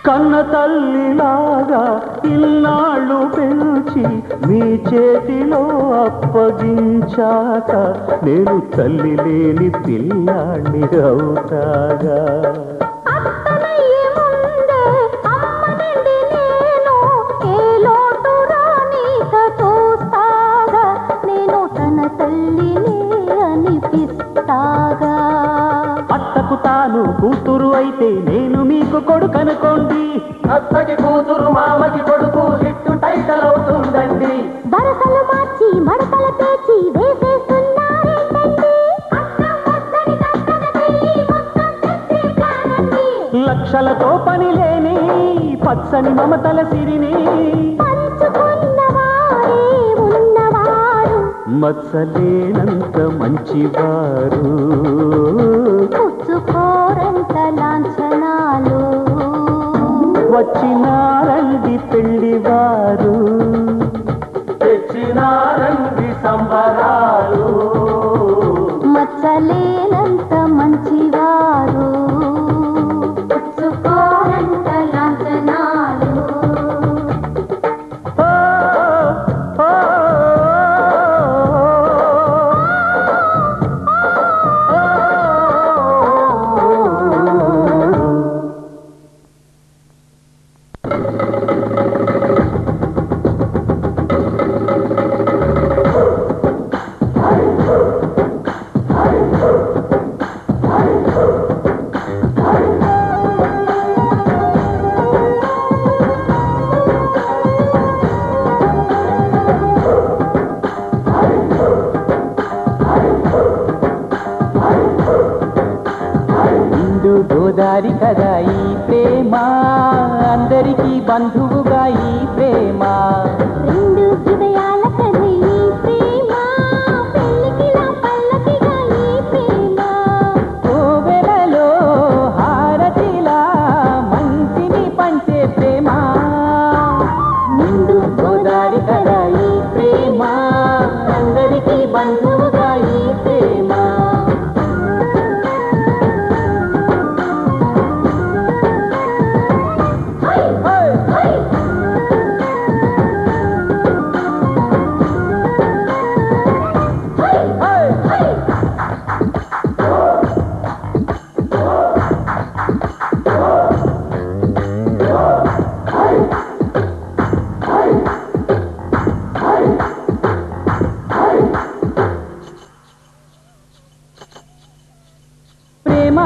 కన్న తల్లిలాగా ఇన్నాళ్ళు పెంచి మీ చేతిలో అప్పగించాక నేను తల్లి లేని పిల్లాణ్ణి అవుతాగా. అత్తకు తాను కూతురు అయితే నేను మీకు కొడుకనుకోండి. అత్తకి కూతురు మామకి కొడుకు హిట్టు టైటల్ అవుతుందండి. వరసలు మార్చి మడతల పేచి వేసేస్తున్నారేంటండి. లక్షలతో పని లేని పచ్చని మమతల సిరిని పంచుకున్నవారే ఉన్నవారు, మచ్చలేనంత మంచివారు, పుచ్చుకోరంత లాంఛనాలు. వచ్చినారండి పెళ్లివారు, తెచ్చినారండి సంబరాలు. మచ్చలేనంత మంచివారు, పుచ్చుకోరంత లాంఛనాలు. గోదారి కదా ఈ ప్రేమ, అందరికీ బంధువుగా ఈ ప్రేమ. రెండు హృదయాల కథ ఈ ప్రేమ, పెళ్ళికిలా పల్లకిగా ఈ ప్రేమ. కోవెలలో హారతిలా మంచిని పంచే ప్రేమ. నిండు గోదారి కదా ఈ ప్రేమ, అందరికీ బంధువుగా ఈ ప్రేమ.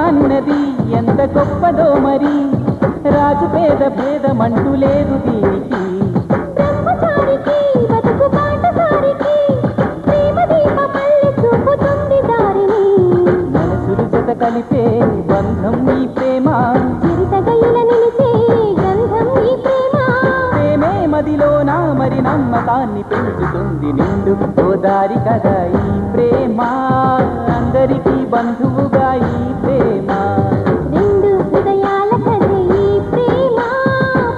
అన్నది ఎంత గొప్పదో మరి, రాజు పేద భేదమంటూ లేదు దీనికి. బ్రహ్మచారికి బతుకు బాటసారికి ప్రేమ దీపమల్లె చూపుతుంది దారిని. మనసులు జత కలిపే బంధం ఈ ప్రేమ, చిరుతగైల నిలిచే గంధం ఈ ప్రేమ. ప్రేమే మదిలోన మరి నమ్మకాన్ని పెంచుతుంది. నిండు గోదారి కదా ఈ ప్రేమ, అందరికీ బంధువుగా ఈ ప్రేమ. రెండు హృదయాల కథ ఈ ప్రేమ,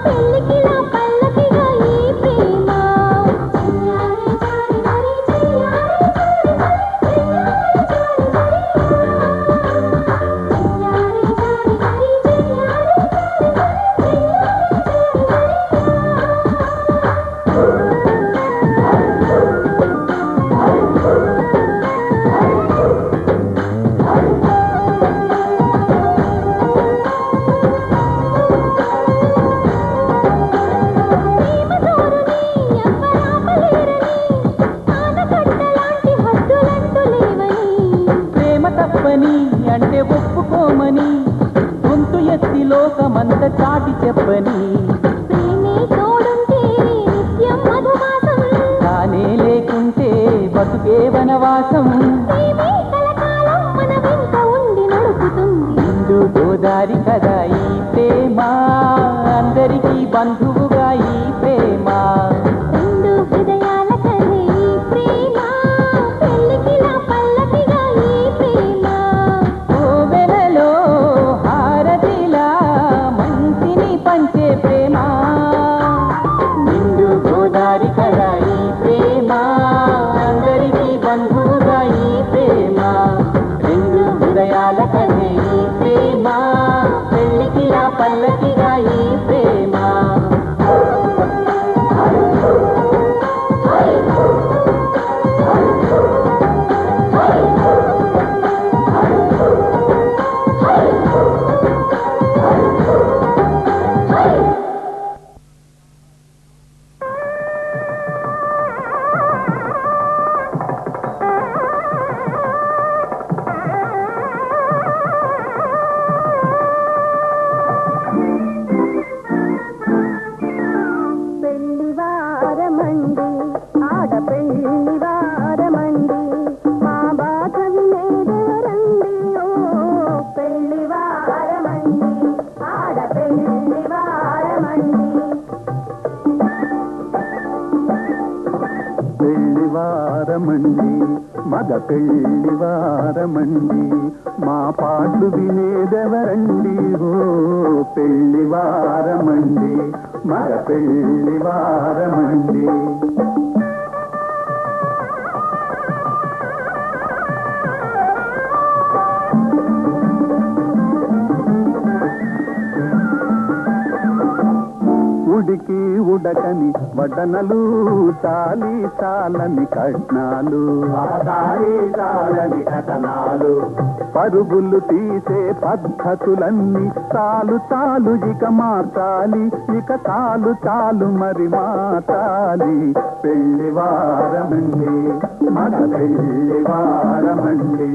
పెళ్ళికిలా పల్లకిగా ఈ ప్రేమ. చెయ్యాలి చారి మరి చెయ్యాలి చారి చెయ్యాలి చారి మరి అంటే ఒప్పుకోమని గొంతు ఎత్తి లోకమంత చాటి చెప్పని. ప్రేమే తోడుంటే నిత్యం మధుమాసం, తానే లేకుంటే బతుకే వనవాసం. ప్రేమే కలకాలం మన వెంట ఉండి నడుపుతుంది. నిండు గోదారి కదా ఈ ప్రేమ, అందరికీ బంధువుగా ఈ ప్రేమ. రెండు హృదయాల కథ ఈ ప్రేమ, పెళ్ళికిలా పల్లకిగా ఈ ప్రేమ. కోవెలలో హారతిలా మంచిని పంచే ప్రేమ. నిండు గోదారి కదా ఈ ప్రేమ, అందరికీ బంధువుగా ఈ ప్రేమ. పల్లకిగా ఈ ప్రేమ. మగ పెళ్లివారమండి మా పాటలు వినేదెవరండి ఓ పెళ్లివారమండి మగ పెళ్లివారమండి. ఉడికి ఉడకని వడనలు చాలి చాలని కట్నాలు చాలని కథనాలు పరుగులు తీసే పద్ధతులన్నీ చాలు చాలు ఇక మార్చాలి ఇక చాలు చాలు మరి మార్చాలి. పెళ్లివారమండి మగ పెళ్లివారమండి.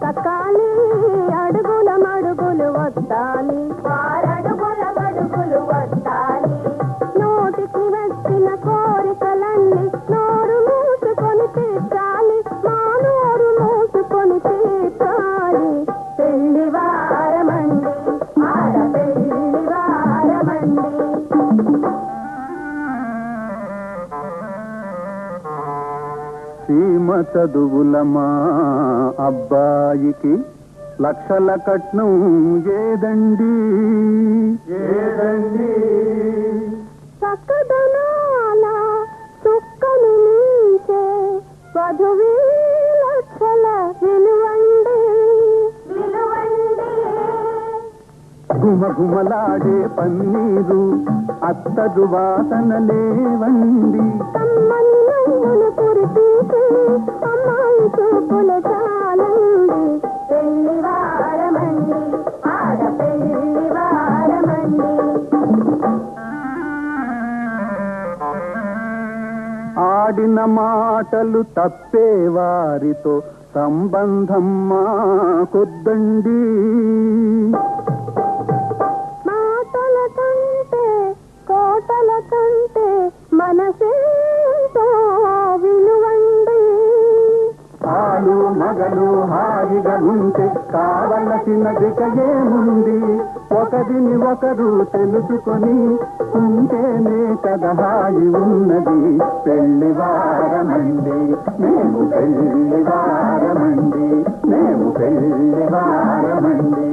తక్కాలి అడుగుల మడుగులు వద్దాలి వారడుగుల మడుగులు వద్దాలి. నోటికి వచ్చిన కోరికలన్నీ నోరు మూసుకొని తీర్చాలి మా నోరు మూసుకొని తీర్చాలి. పెళ్లివారమండి ఆడ పెళ్లివారమండి. సీమ చదువులమా అబ్బాయికి లక్షల కట్నం ఏదండి ఏదండి. చక్కదనాల చుక్కలు నీచే వధువీ లక్షల విలువండి విలువండి. గుమగుమలాడే పన్నీరు అత్తరు వాసన లేవండి. కమ్మని నవ్వులు కురిపించి అమ్మాయి చూపుల చాలండి. పెళ్లివారమండి ఆడ పెళ్లివారమండి. ఆడిన మాటలు తప్పే వారితో సంబంధం మాకొద్దండి. మాటల కంటే కోటల కంటే మనసేంతో విలువండి. ఆలు మగలు హాయిగా ఉంటే కావలసినదిక ఏముంది. ఒకరిని ఒకరు తెలుసుకొని ఉంటేనే కదా హాయి ఉన్నది. పెళ్లివారమండి మేము పెళ్లివారమండి మేము పెళ్లివారమండి.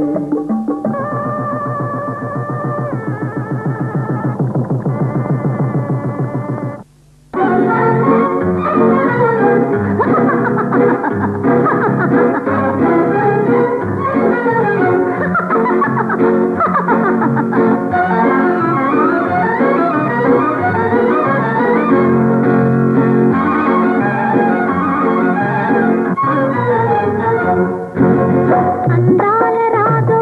అందాల రాజు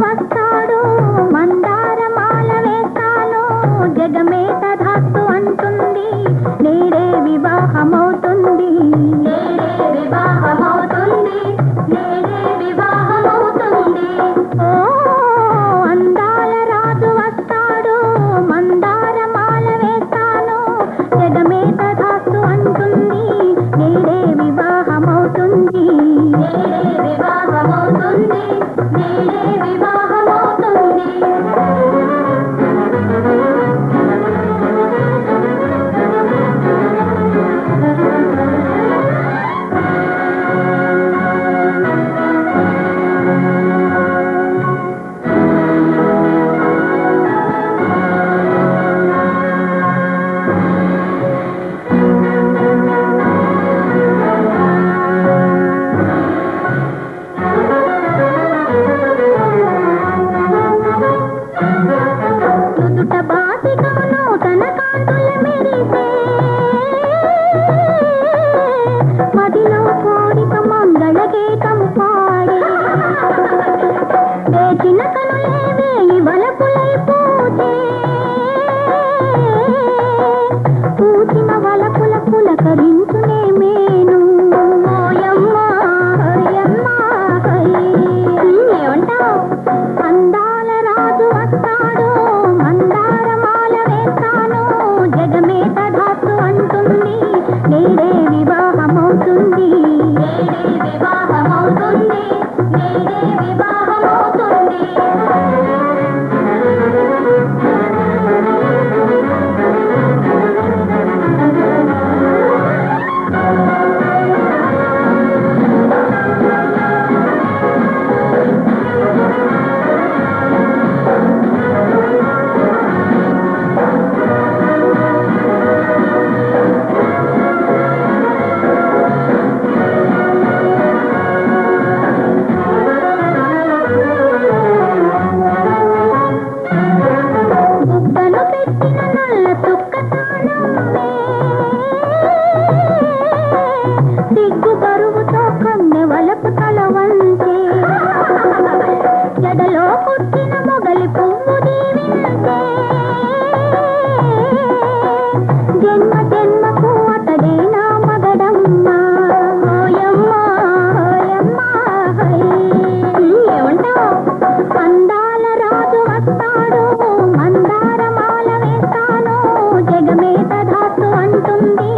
నుదుట బాసికమును తన కాంతుల మెరిసే మదిలో కోరిక మంగళ గీతం పాడే వేచిన కనులే వేయి వలపులై పూచే పూచిన వలపుల పులకరించునే మేను ఓయమ్మా ఓయమ్మా ఏమంటావు అందాల రాజు వస్తాడు మందారమాల వేస్తాను జగమే తధాస్తు అంటుంది నేడే వివాహమవుతుంది నేడే వివాహమవుతుంది నేడే వివాహమవుతుంది బుగ్గను పెట్టిన నల్ల తుక్క తాళమ్మే సిగ్గు బరువుతో కన్నె వలపు తల వంచే జడలో పుట్టిన మొగలి పువ్వు దీవించే జన్మ జన్మకు అతడే నా మగడమ్మ ఓయమ్మ ఓయమ్మ ఏమంటావు అందాల రాజు వస్తాడు మందారమాల వేస్తాను జగమే తధాస్తు అంటుంది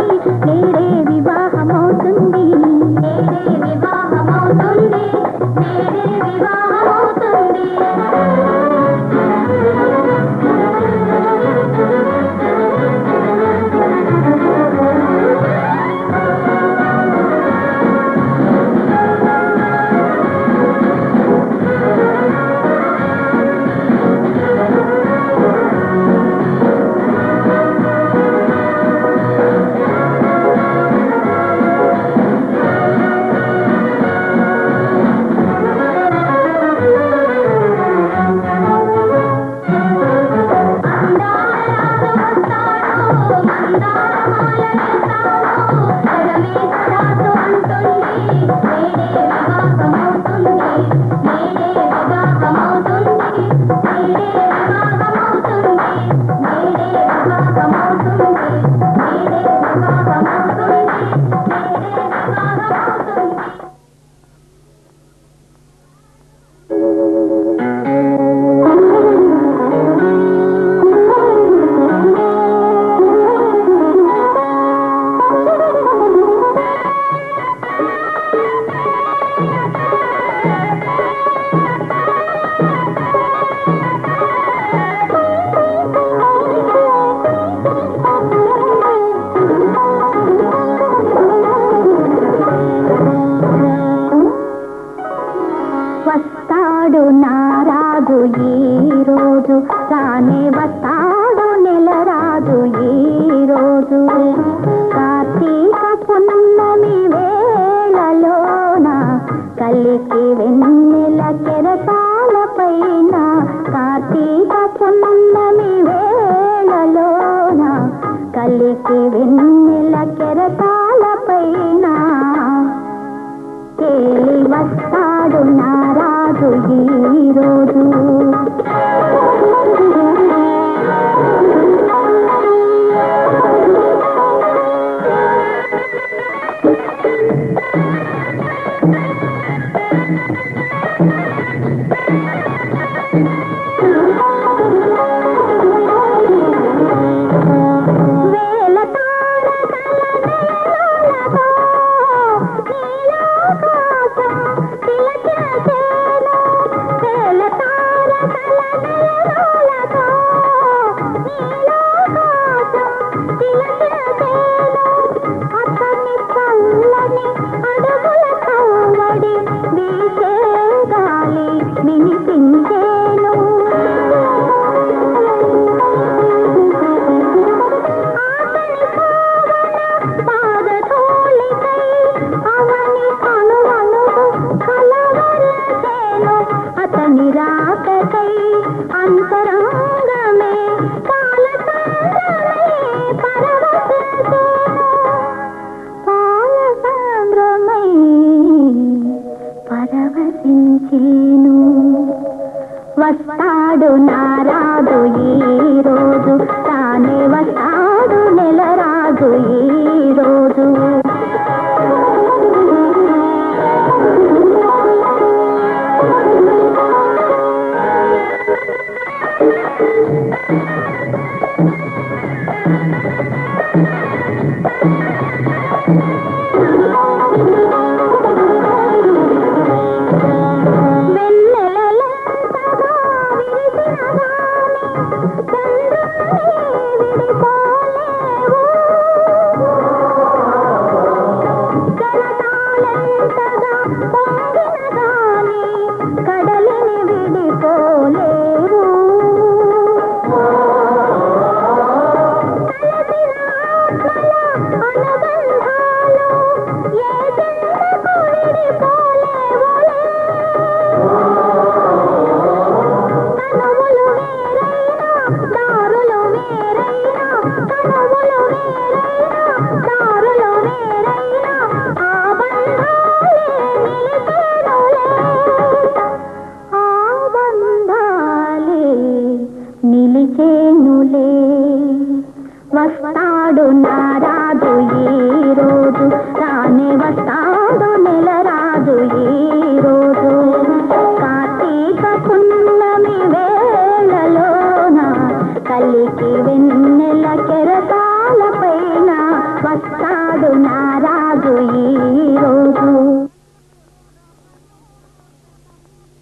నేడే వివాహమవుతుంది నేడే వివాహమవుతుంది నేడే వివాహమవుతుంది వస్తాడు నారాజు ఈ రోజు తానే వస్తాడు నెల రాజు ఈ రోజు కార్తీక పున్నమి వేళలోన కలికి వెన్నెల కెరటాల పైన కార్తీక పున్నమి వేళలోన కలికి వెన్నెల కెరటాల పైన తేలి వస్తాడు నారాజు ఈ రోజు వేల తారకల పలికేనులే వస్తాడు నారాజు ఈ రోజు రానే వస్తాడు నెల రాజు ఈ రోజు కార్తీక పున్నమి వేళలోన కలికి వెన్నెల కెరటాల పైన వస్తాడు నారాజు ఈ రోజు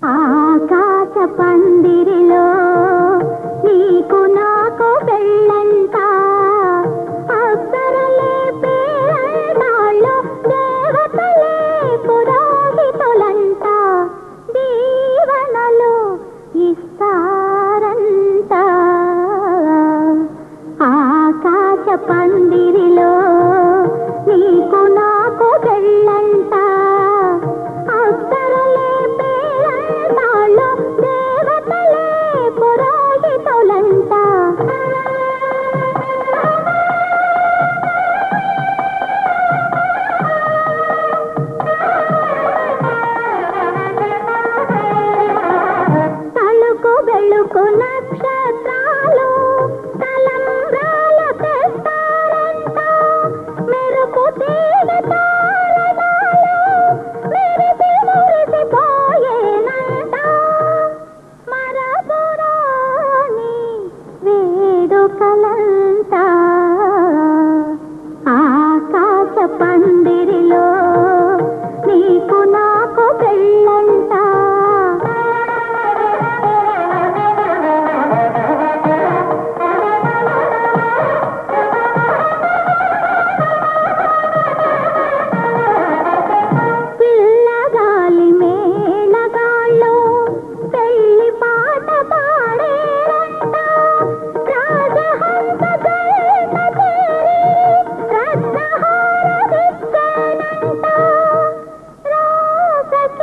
ఆకాశ పందిరిలో నీకు నాకు పెళ్ళంట అప్సరలే పేరంటాళ్ళు దేవతలే పురోహితులంట దీవెనలు ఇస్తారంట ఆకాశ పందిరిలో నీకు నాకు పెళ్ళంట అప్సరలే పేరంటాళ్ళు దేవతలే పురోహితులంట తలుకు వెలుకు నక్షత్రాలు తలంబ్రాల తెస్తారంట మెరుపు తీగ తారడాలు మెరిసి మురిసిపోయేనంట మరపురాని వేడుకలంట ఆకాశ పందిరిలో నీకు నాకు పెళ్ళంట పిల్లగాలి మేళగాళ్ళు పెళ్లి పాట పాడేరంట రాజహంస జైన చేరి రత్నహారమిచ్చేనంట రాసకేళి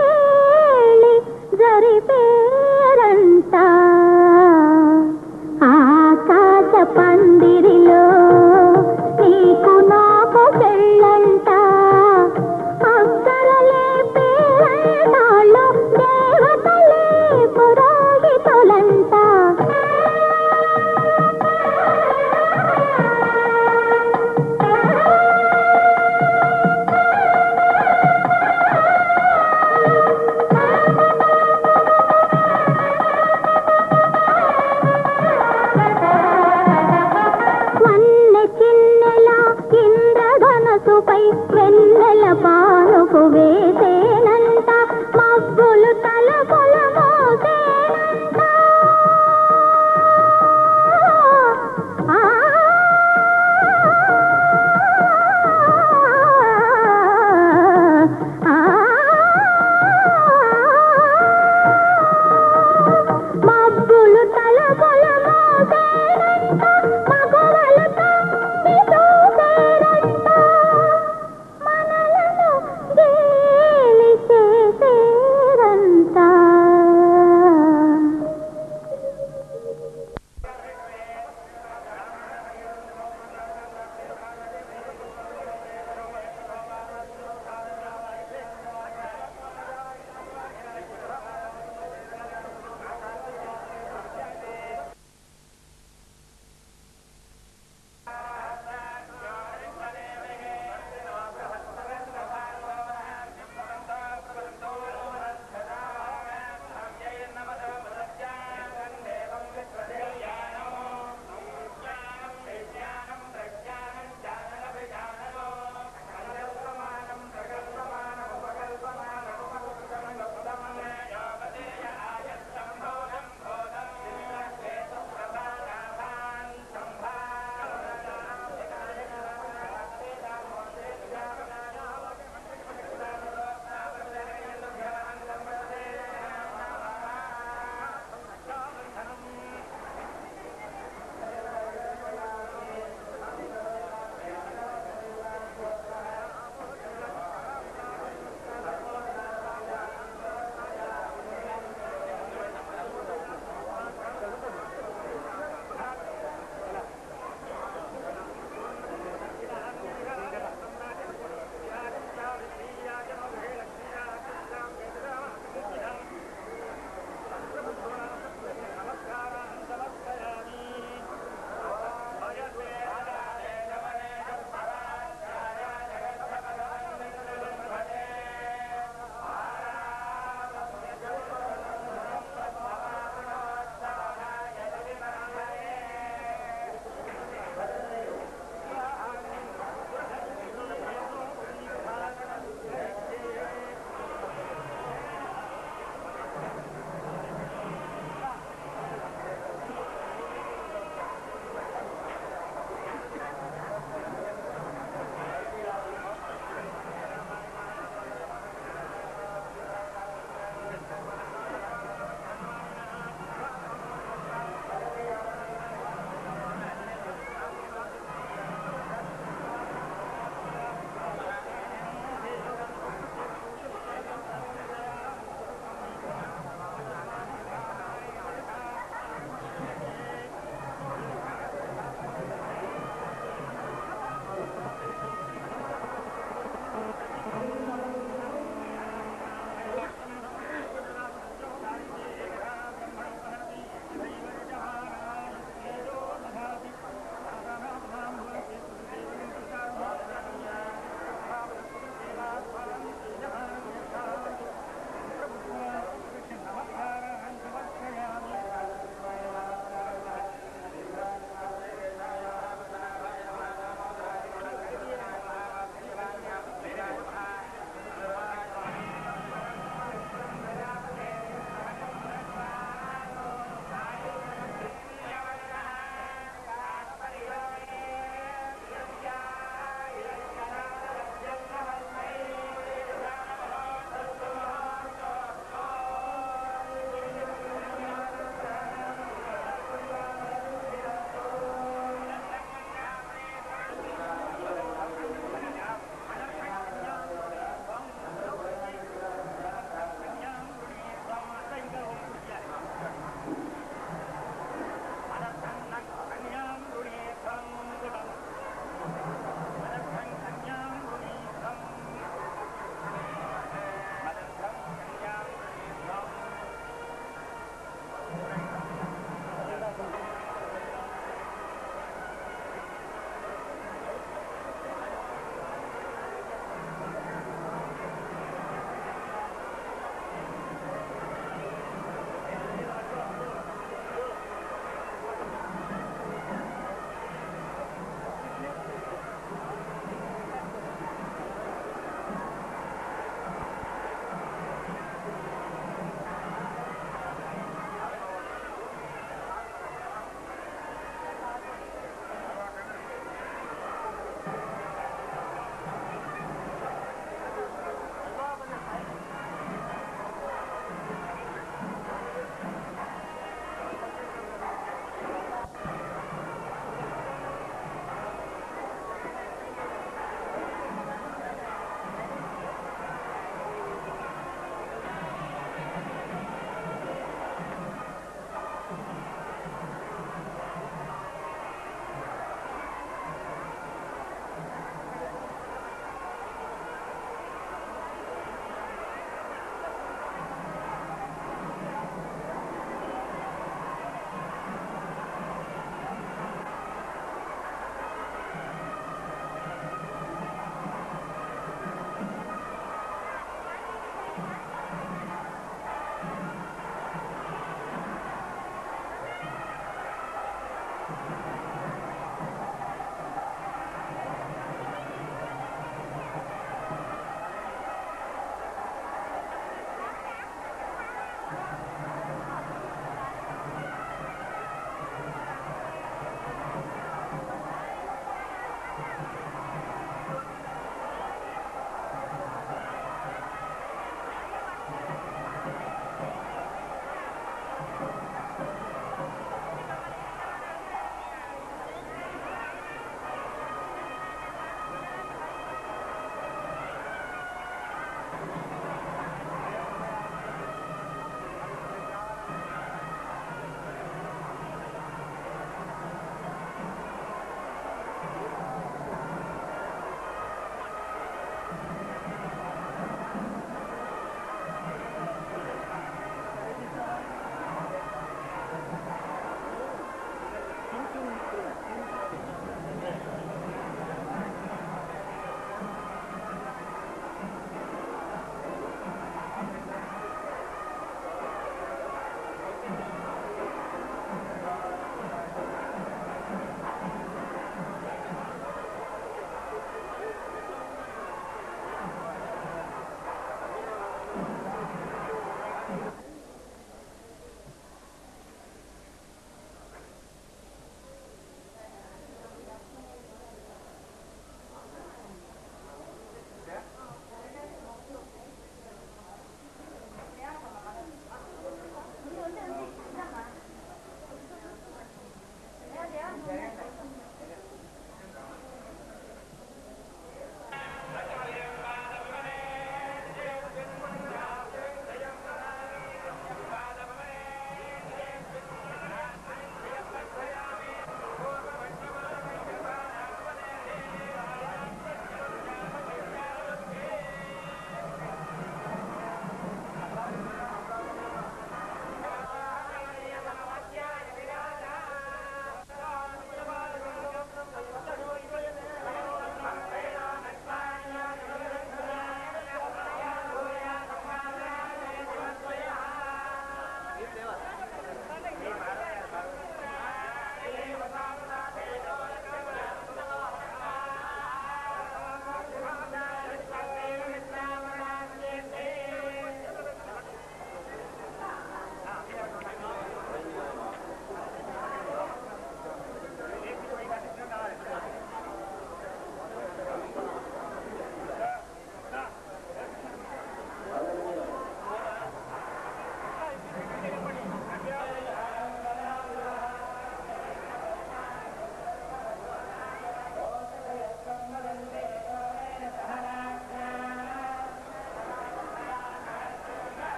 జరిపేరంట ఆకాశ పందిరిలో నీకు నాకు పెళ్ళంట అప్సరలే పేరంటాళ్ళు దేవతలే పురోహితులంట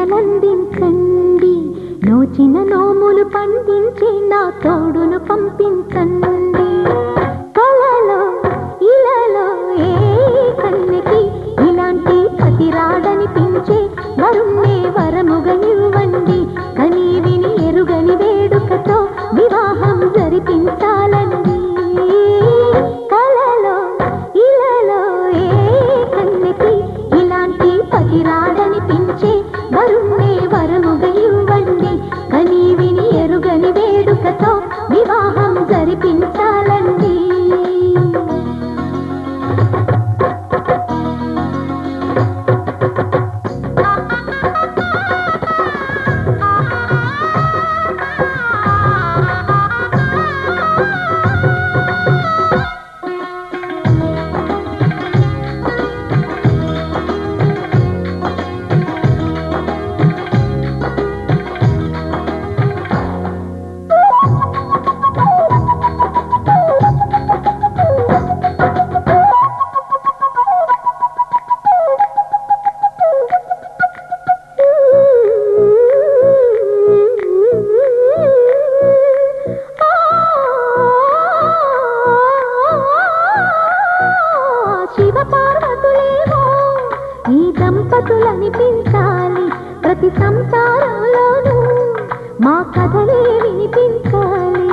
దీవెనలందించండి నోచిన నోములు పండించి నా తోడును పంపించండి కలలో ఇలలో ఏ కన్నెకి ఇలాంటి పతి రాడనిపించే వరుణ్ణే వరముగా ఇవ్వండి కని విని ఎరుగని వేడుకతో వివాహం జరిపించాలండి కలలో ఇలలో ఏ కన్నెకి ఇలాంటి పతి రాడనిపించే వరుణ్ణే వరముగా ఇవ్వండి కని విని ఎరుగని వేడుకతో వివాహం జరిపించాలండి శివపార్వతులేమో ఈ దంపతులనిపించాలి ప్రతి సంసారంలోనూ మా కథలే వినిపించాలి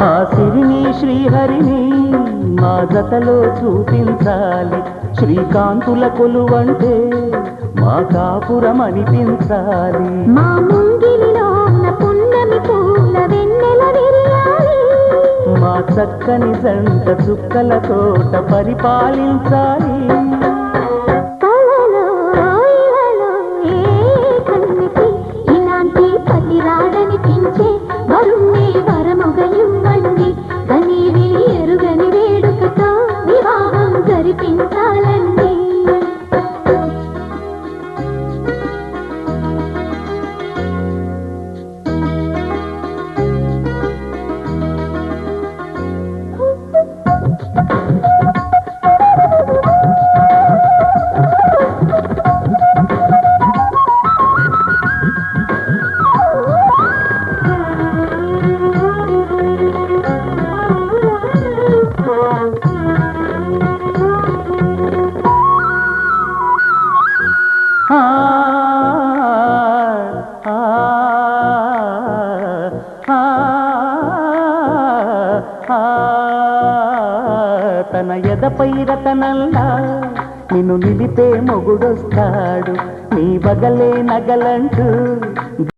ఆ సిరిని శ్రీహరిని మా జతలో చూపించాలి శ్రీకాంతుల కొలువంటే మా కాపురం అనిపించాలి మా ముంగిలిలో ఉన్న పున్నమి పూల వెన్నెల విరియాలి మా చక్కని జంట చుక్కల తోట పరిపాలించాలి కలలో ఇలలో ఏ కన్నెకి ఇలాంటి పతి రాడనిపించే వరుణ్ణే వరముగా ఇవ్వండి కని విని ఎరుగని వేడుకతో వివాహం జరిపించాలండి తన ఎదపై రతనల్లా నిన్ను నిలిపే మొగుడొస్తాడు నీ బగలే నగలంటూ